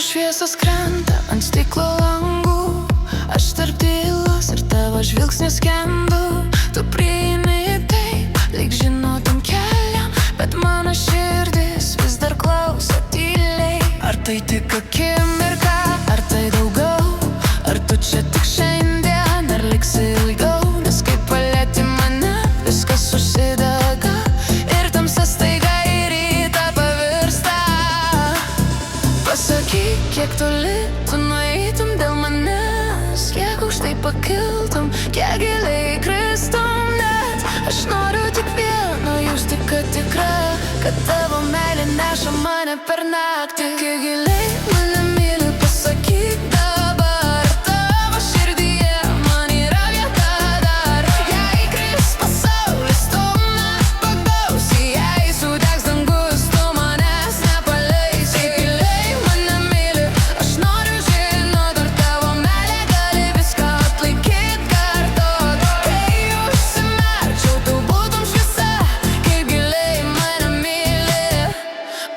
šviesos krenta ant stiklo langų, aš tarp tylos ir tavo žvilgsnio skendu. Tu prieini taip, lyg žinotum kelią, bet mano širdis vis dar klauso tyliai. Ar tai tik akimirka, ar tai daugiau, ar tu čia tik šiandien, ar liksi ilgiau? Nes kai palieti mane, viskas užsidega ir tamsa staiga į rytą pavirsta. Pasakyk, kiek toli tu nueitum dėl manęs, kiek aukštai pakiltum, kiek giliai įkristum net. Aš noriu tik vieno jausti, kad tikra, kad tavo meilė neša mane per naktį. Kiek giliai mane myli, pasakyk dabar. Tavo širdyje man yra vieta dar. Jei įkris pasaulis, tu nepagausi. Jei sudegs dangus, tu manęs nepaleisi. Kiek giliai mane myli, aš noriu žinot, ar tavo meilė gali viską atlaikyt, kartot. Kai užsimerkčiau, tu būtum šviesa. Kaip giliai mane myli,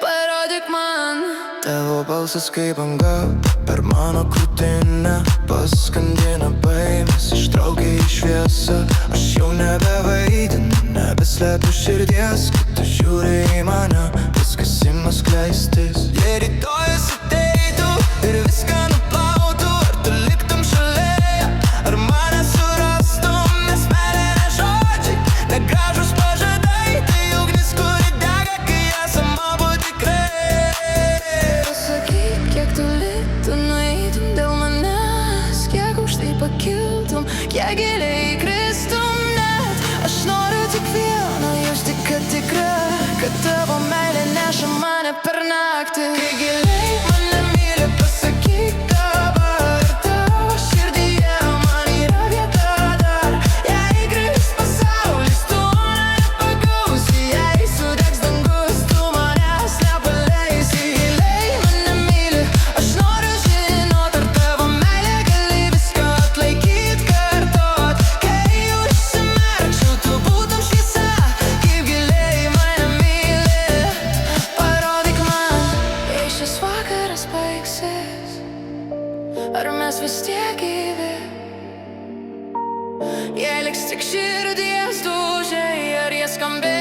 parodyk man. Tavo balsas kaip banga per mano krūtinę paskandina baimės, ištraukia į šviesą. Aš jau nebevaidinu, nebeslepiu širdies, kai tu žiūri į mane, viskas ima skleistis. Jei rytojas ateitų ir viską nuplautų, ar tu liktum šalia, ar mane surastum? Nes meilė ne žodžiai, ne gražūs pažadai, tai ugnis, kuri dega, kai esam abu tikrai. Pasakyk, kiek toli tu nueitum dėl manęs, kiek aukštai pakiltum, kiek giliai įkristum net. Aš noriu tik vieno jausti, kad tikra, kad tavo meilė neša mane per naktį. Kiek giliai mane myli, pasakyk dabar. Tavo širdyje man yra vieta dar. Jei įkris pasaulis, tu nepagausi. Jei sudegs dangus, tu manęs nepaleisi. Giliai mane myli, aš noriu žinot, ar tavo meilė gali viską atlaikyt, kartot. Kai užsimerkčiau, tu būtum šviesa. Kaip giliai mane myli, parodyk man. Jei šis vakaras baigsis, ar mes vis tiek gyvi? Jei liks tik širdies dūžiai, ar jie skambės?